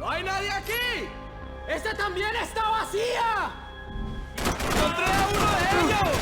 ¡No hay nadie aquí! ¡Esta también está vacía! ¡Encontré a uno de ellos!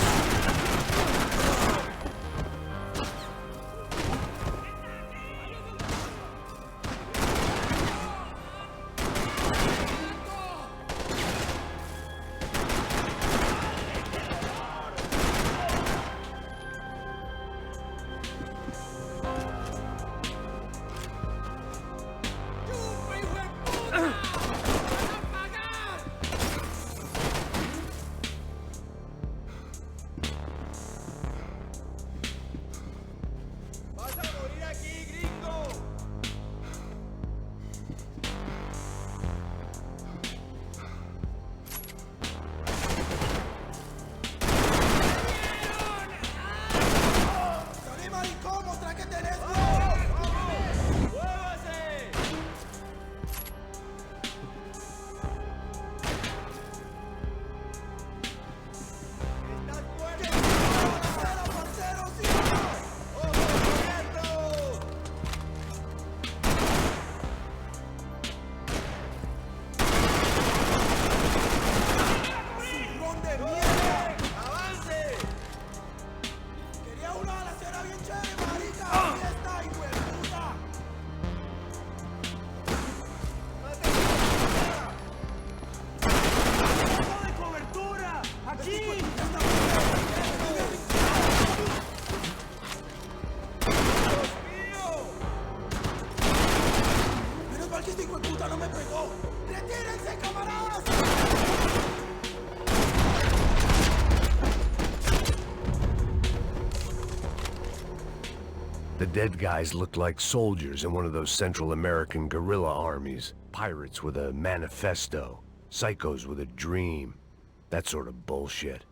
The dead guys looked like soldiers in one of those Central American guerrilla armies. Pirates with a manifesto. Psychos with a dream. That sort of bullshit.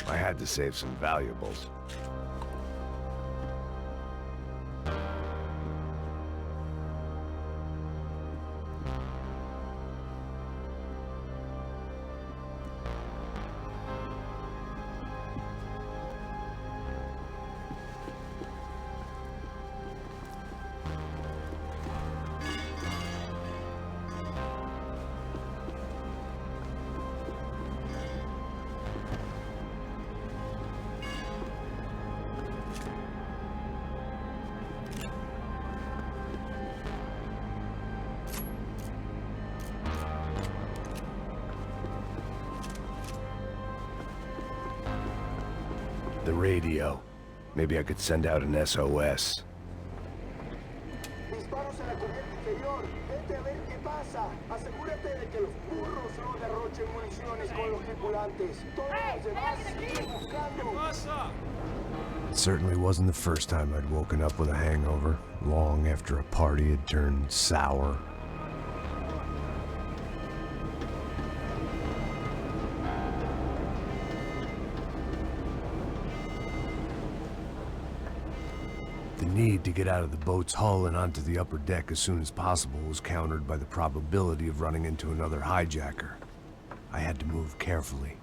I had to save some valuables. The radio. Maybe I could send out an SOS. Disparos en la cubierta inferior. Vete a ver qué pasa. Asegúrate de que los burros no derrochen municiones con los tripulantes. Todos los demás siguen buscando. It certainly wasn't the first time I'd woken up with a hangover, long after a party had turned sour. The need to get out of the boat's hull and onto the upper deck as soon as possible was countered by the probability of running into another hijacker. I had to move carefully.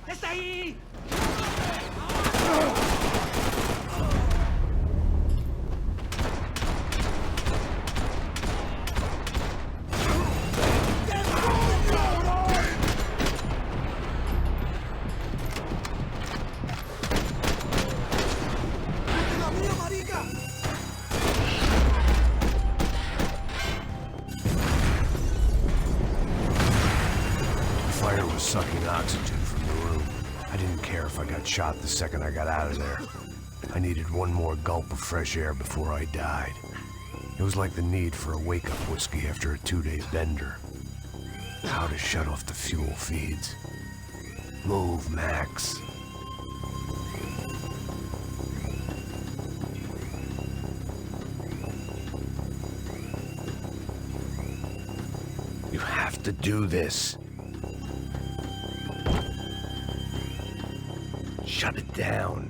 ¡Está ahí! Fire was sucking oxygen from the room. I didn't care if I got shot the second I got out of there. I needed one more gulp of fresh air before I died. It was like the need for a wake-up whiskey after a 2-day bender. How to shut off the fuel feeds. Move, Max. You have to do this. Shut it down.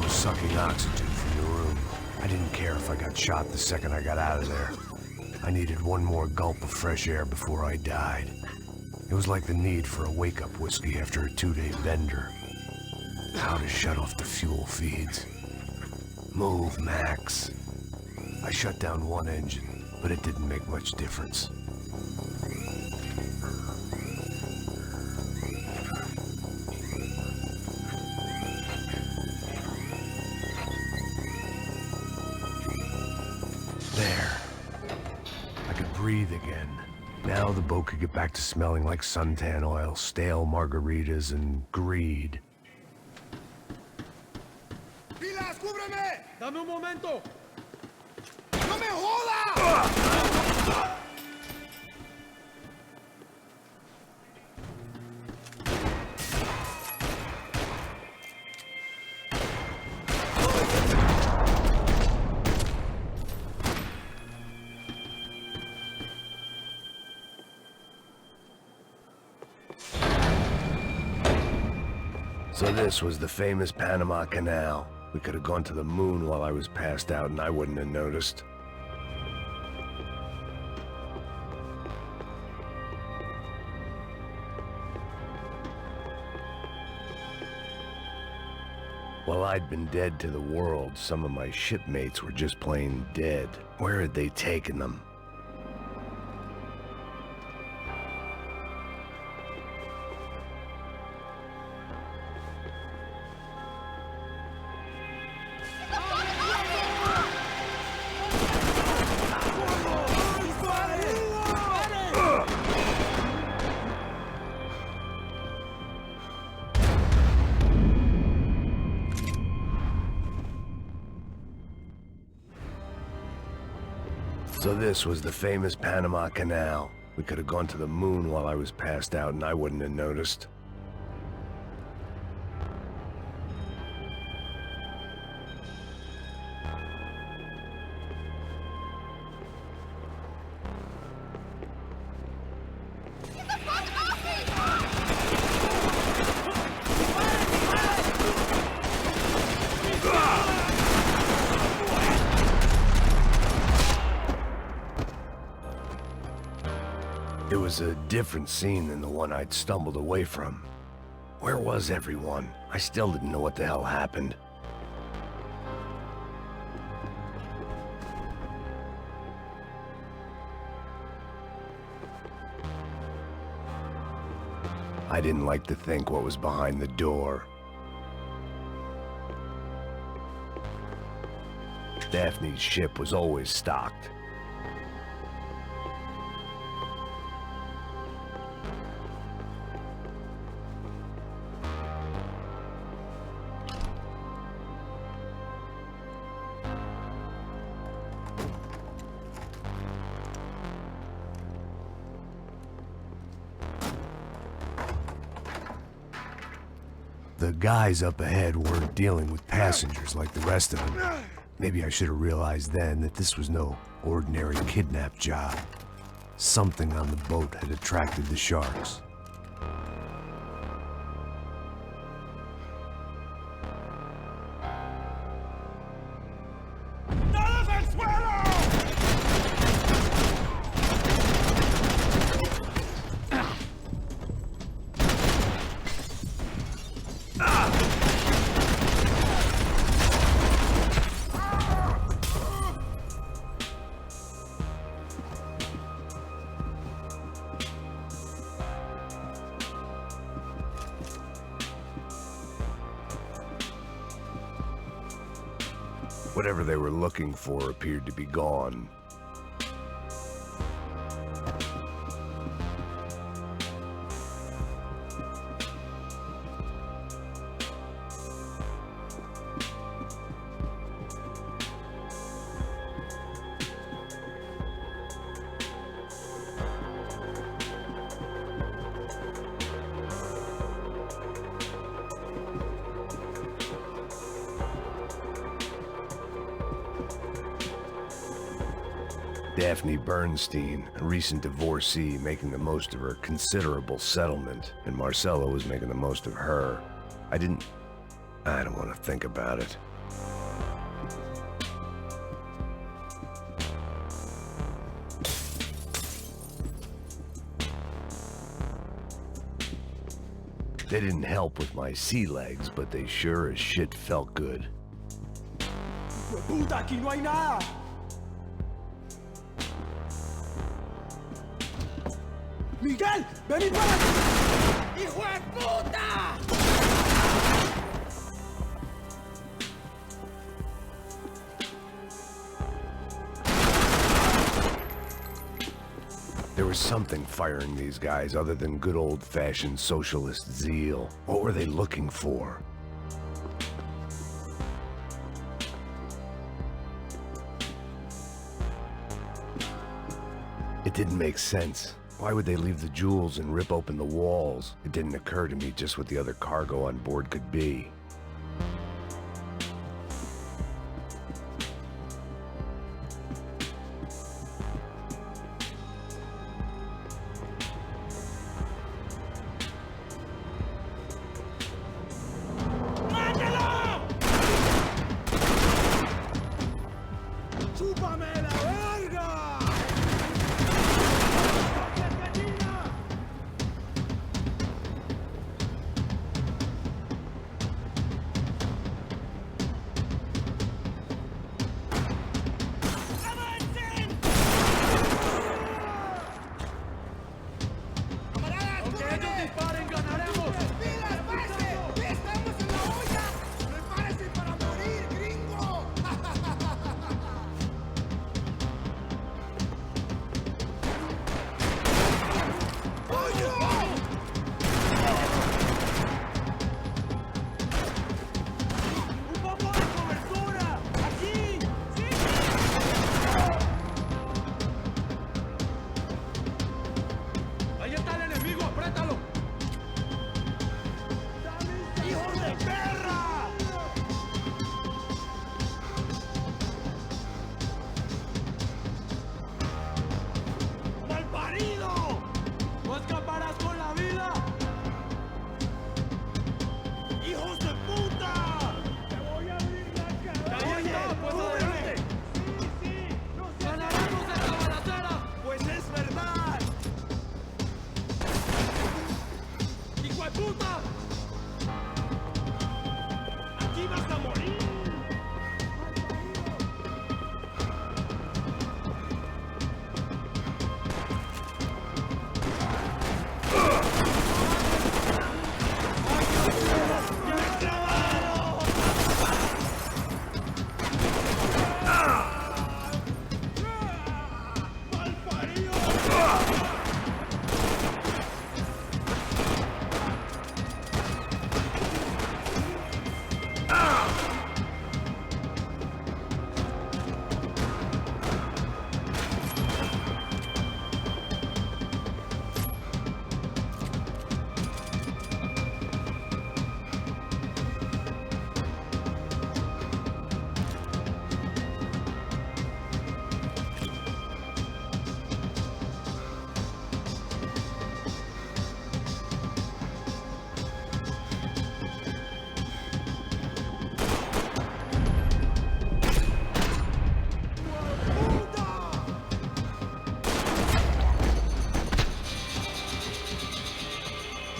Sucking oxygen from the room. I didn't care if I got shot the second I got out of there. I needed one more gulp of fresh air before I died. It was like the need for a wake-up whiskey after a 2-day bender. How to shut off the fuel feeds. Move, Max. I shut down one engine, but it didn't make much difference. Breathe again. Now the boat could get back to smelling like suntan oil, stale margaritas, and greed. ¡Pilas, cúbreme! ¡Dame un momento! ¡No me jodas! So this was the famous Panama Canal. We could have gone to the moon while I was passed out and I wouldn't have noticed. While I'd been dead to the world, some of my shipmates were just plain dead. Where had they taken them? So this was the famous Panama Canal. We could have gone to the moon while I was passed out and I wouldn't have noticed. It was a different scene than the one I'd stumbled away from. Where was everyone? I still didn't know what the hell happened. I didn't like to think what was behind the door. Daphne's ship was always stocked. The guys up ahead weren't dealing with passengers like the rest of them. Maybe I should have realized then that this was no ordinary kidnap job. Something on the boat had attracted the sharks. Whatever they were looking for appeared to be gone. Daphne Bernstein, a recent divorcee, making the most of her considerable settlement, and Marcella was making the most of her. I don't want to think about it. They didn't help with my sea legs, but they sure as shit felt good. ¡Puta, aquí no hay nada! ¡Miguel! ¡Vení para aquí! ¡Hijo de puta! There was something firing these guys other than good old-fashioned socialist zeal. What were they looking for? It didn't make sense. Why would they leave the jewels and rip open the walls? It didn't occur to me just what the other cargo on board could be. ¡Chúpame la verga!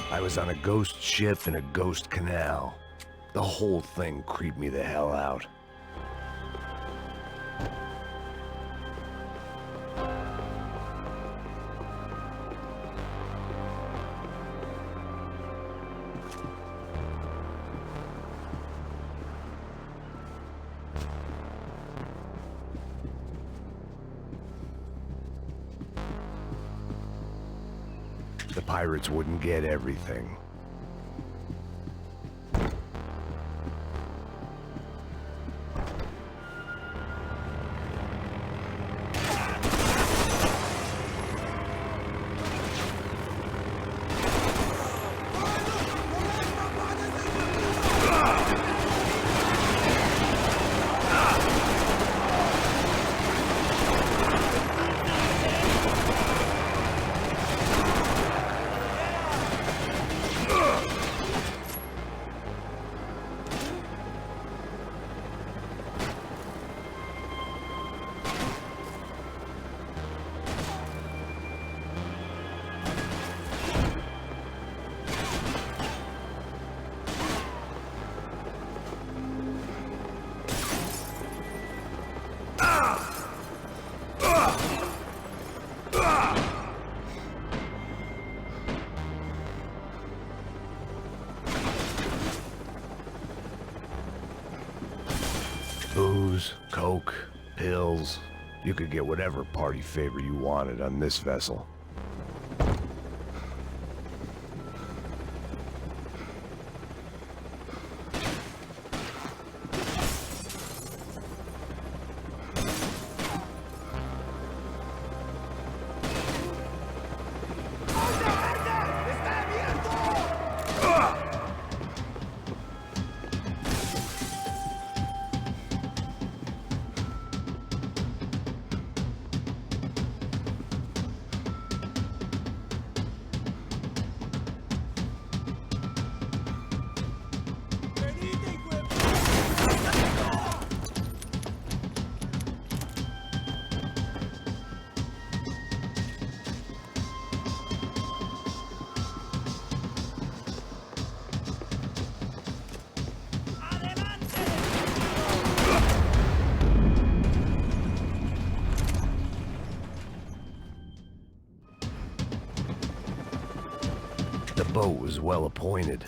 I was on a ghost ship in a ghost canal. The whole thing creeped me the hell out. pirates wouldn't get everything. Booze, coke, pills. You could get whatever party favor you wanted on this vessel. The boat was well appointed.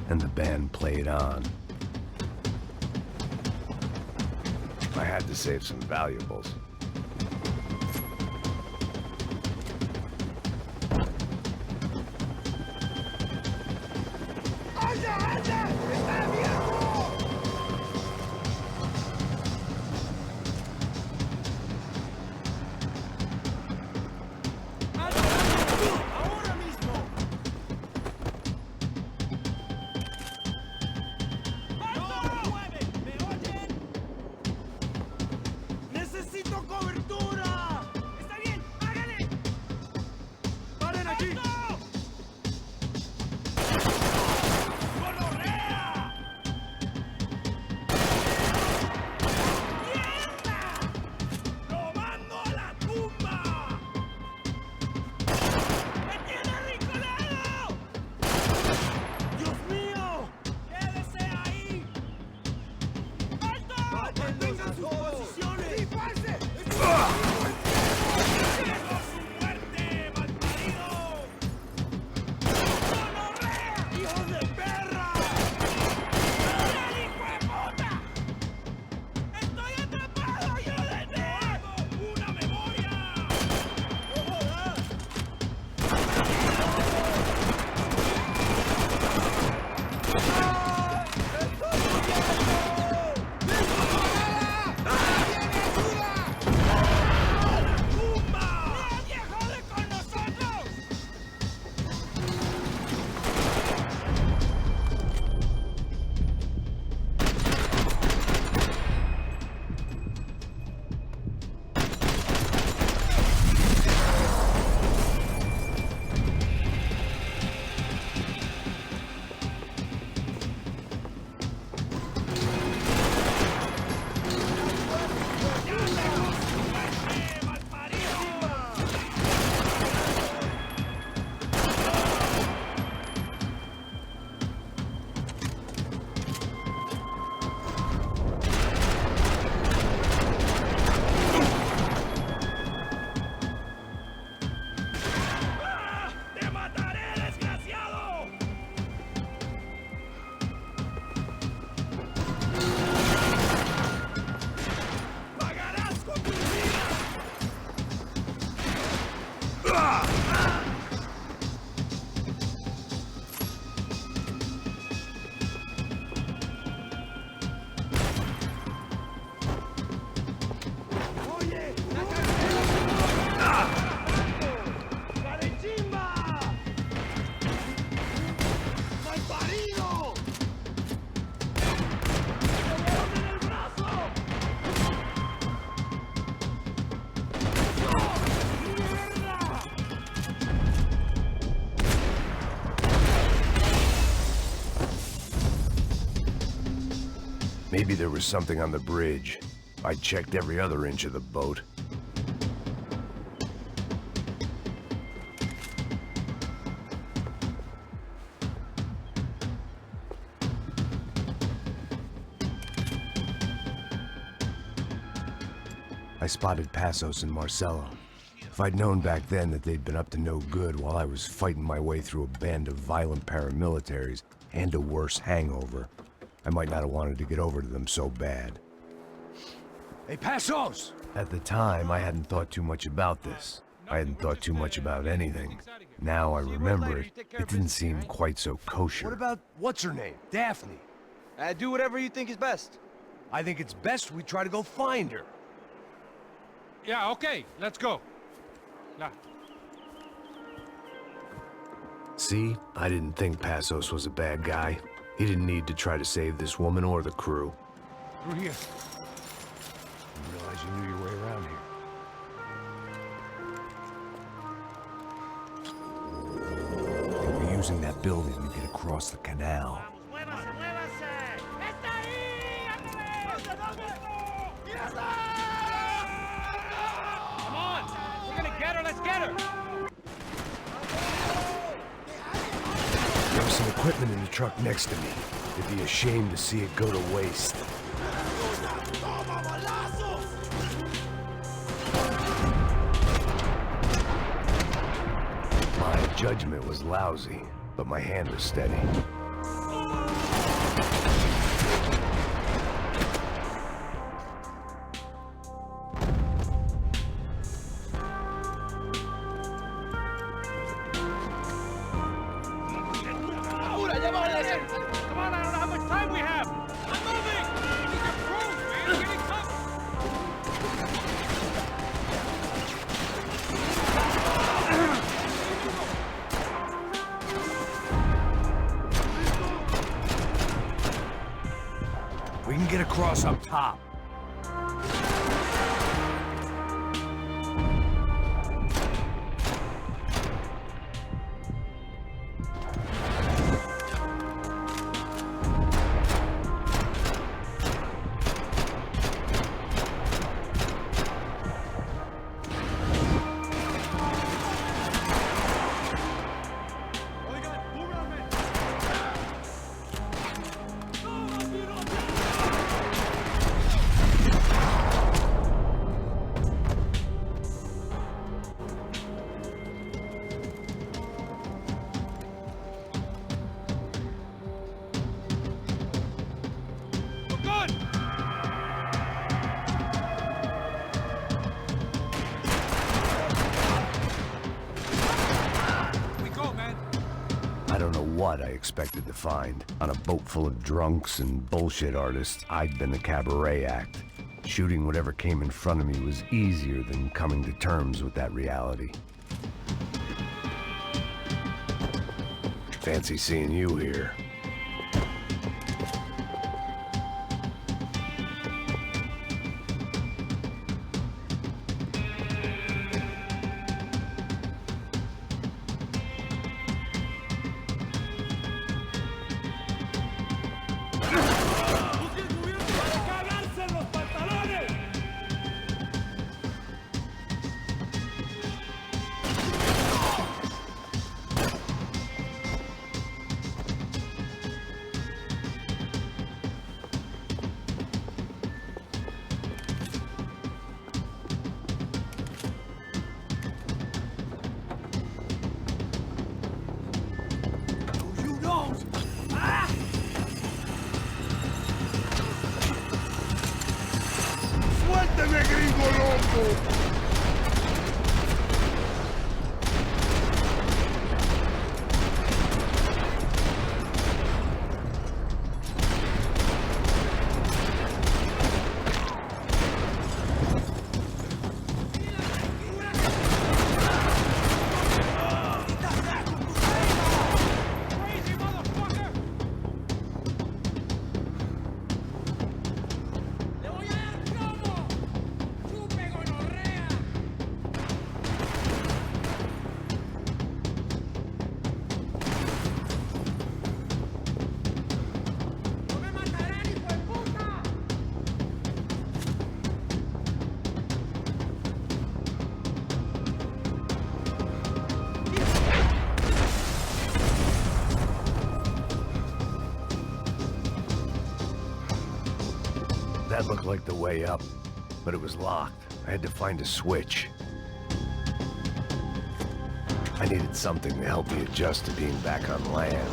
And the band played on. I had to save some valuables. Maybe there was something on the bridge. I checked every other inch of the boat. I spotted Passos and Marcelo. If I'd known back then that they'd been up to no good while I was fighting my way through a band of violent paramilitaries and a worse hangover, I might not have wanted to get over to them so bad. Hey, Passos! At the time, I hadn't thought too much about this. I hadn't thought too much about anything. Now I remember it, it didn't seem quite so kosher. What about, what's her name? Daphne. Do whatever you think is best. I think it's best we try to go find her. Yeah, okay, let's go. Nah. See? I didn't think Passos was a bad guy. He didn't need to try to save this woman or the crew. Through here. Didn't realize you knew your way around here. They were using that building to get across the canal. Come on! We're gonna get her, let's get her! There was some equipment in the truck next to me. It'd be a shame to see it go to waste. My judgment was lousy, but my hand was steady. Come on, I don't know how much time we have! I'm moving! These are pros, man! Getting tough! We can get across up top. I don't know what I expected to find. On a boat full of drunks and bullshit artists, I'd been a cabaret act. Shooting whatever came in front of me was easier than coming to terms with that reality. Fancy seeing you here. looked like the way up, but it was locked. I had to find a switch. I needed something to help me adjust to being back on land.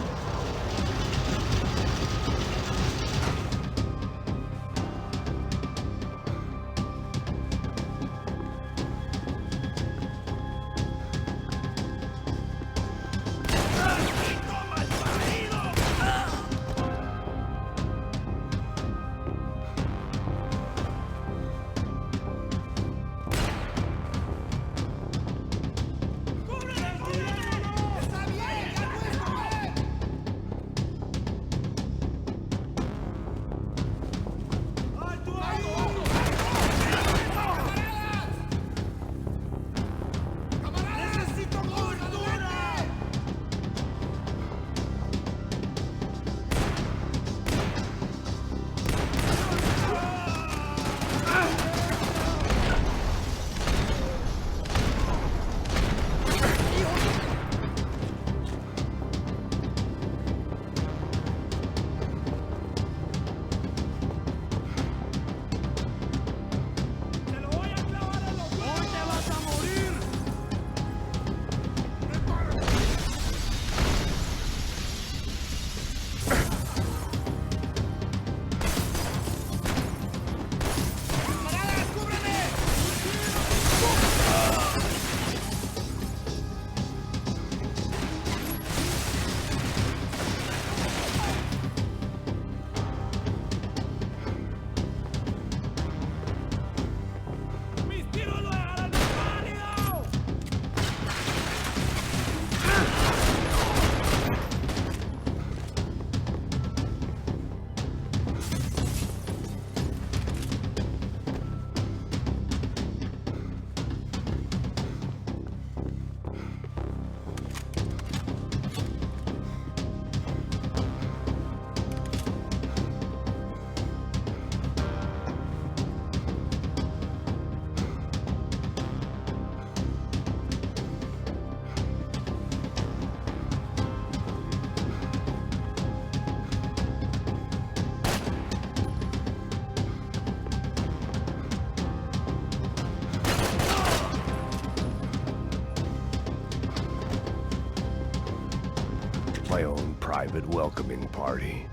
My own private welcoming party.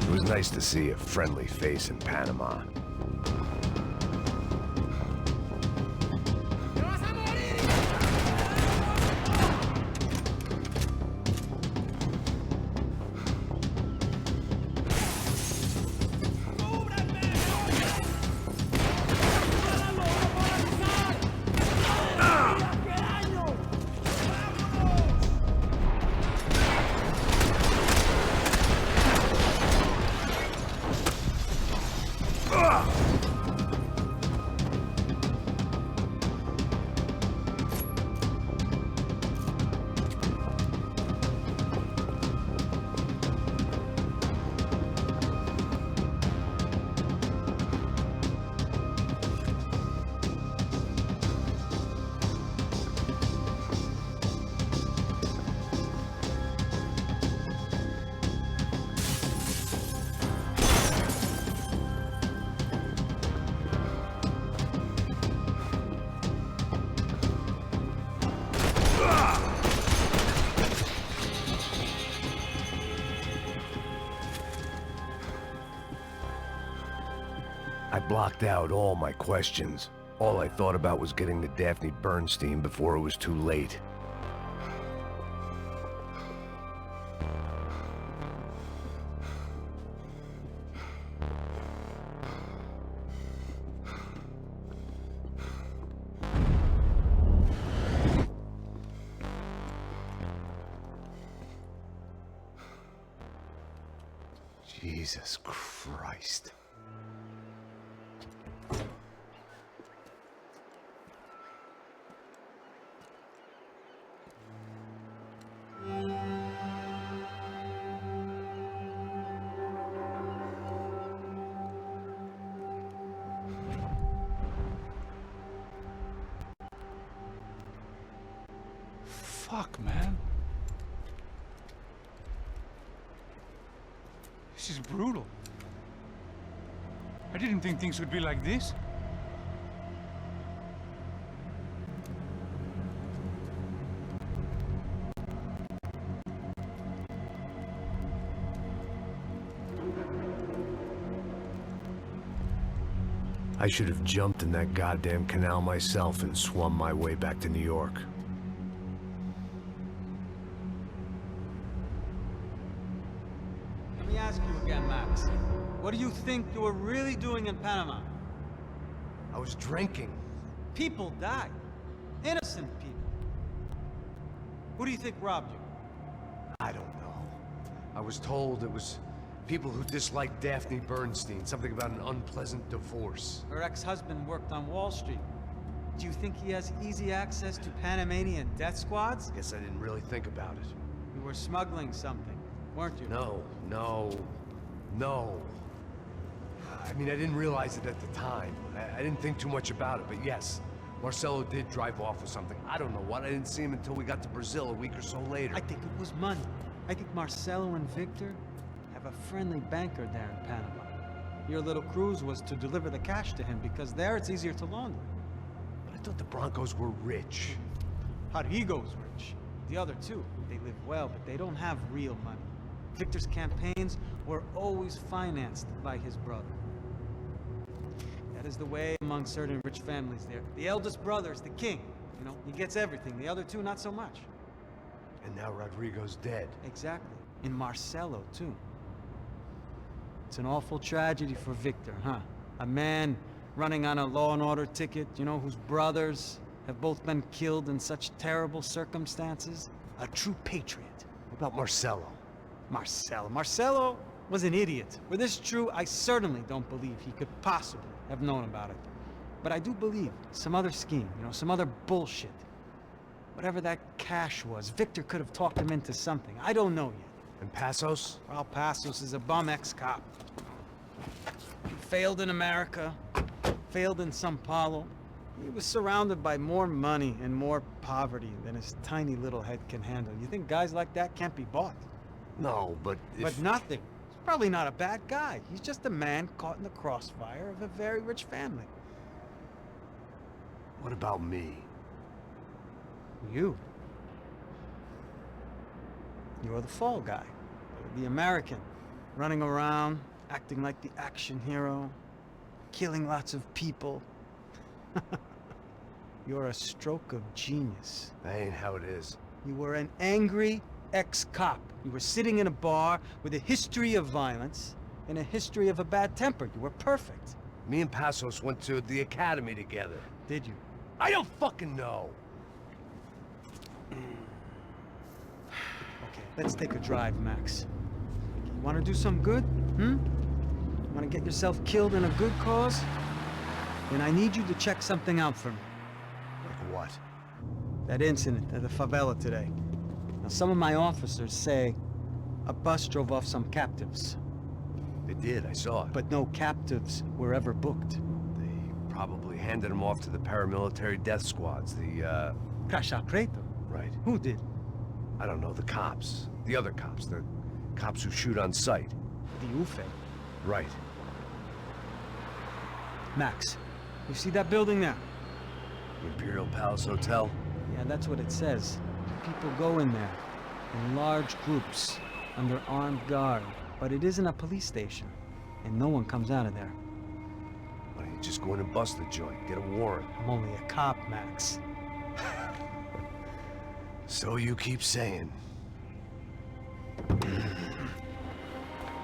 It was nice to see a friendly face in Panama. I blocked out all my questions. All I thought about was getting to Daphne Bernstein before it was too late. Jesus Christ. Fuck, man. This is brutal. I didn't think things would be like this. I should have jumped in that goddamn canal myself and swum my way back to New York. Let me ask you again, Max. What do you think you were really doing in Panama? I was drinking. People died. Innocent people. Who do you think robbed you? I don't know. I was told it was people who disliked Daphne Bernstein, something about an unpleasant divorce. Her ex-husband worked on Wall Street. Do you think he has easy access to Panamanian death squads? Guess I didn't really think about it. You were smuggling something, weren't you? No. I mean, I didn't realize it at the time. I didn't think too much about it, but yes, Marcelo did drive off with something. I don't know what. I didn't see him until we got to Brazil a week or so later. I think it was money. I think Marcelo and Victor have a friendly banker there in Panama. Your little cruise was to deliver the cash to him because there it's easier to launder. But I thought the Broncos were rich. Rodrigo's rich. The other two, they live well, but they don't have real money. Victor's campaigns were always financed by his brother. That is the way among certain rich families there. The eldest brother is the king. You know, he gets everything. The other two, not so much. And now Rodrigo's dead. Exactly. And Marcelo, too. It's an awful tragedy for Victor, huh? A man running on a law and order ticket, you know, whose brothers have both been killed in such terrible circumstances. A true patriot. What about Marcelo? Marcelo was an idiot. Were this true, I certainly don't believe he could possibly have known about it. But I do believe some other scheme, you know, some other bullshit. Whatever that cash was, Victor could have talked him into something. I don't know yet. And Passos? Well, Passos is a bum ex-cop. He failed in America, failed in Sao Paulo. He was surrounded by more money and more poverty than his tiny little head can handle. You think guys like that can't be bought? No, but if... But nothing. He's probably not a bad guy. He's just a man caught in the crossfire of a very rich family. What about me? You. You're the fall guy. The American. Running around, acting like the action hero. Killing lots of people. You're a stroke of genius. That ain't how it is. You were an angry ex-cop. You were sitting in a bar with a history of violence and a history of a bad temper. You were perfect. Me and Passos went to the academy together. Did you? I don't fucking know. Okay, let's take a drive, Max. You want to do some good? Want to get yourself killed in a good cause? Then I need you to check something out for me. Like what? That incident at the favela today. Now, some of my officers say a bus drove off some captives. They did, I saw it. But no captives were ever booked. They probably handed them off to the paramilitary death squads, the, Caixa Preto? Right. Who did? I don't know, the cops. The other cops, the cops who shoot on sight. The UFE. Right. Max, you see that building there? The Imperial Palace Hotel? Yeah, that's what it says. People go in there in large groups under armed guard. But it isn't a police station, and no one comes out of there. Just go in and bust the joint. Get a warrant. I'm only a cop, Max. So you keep saying.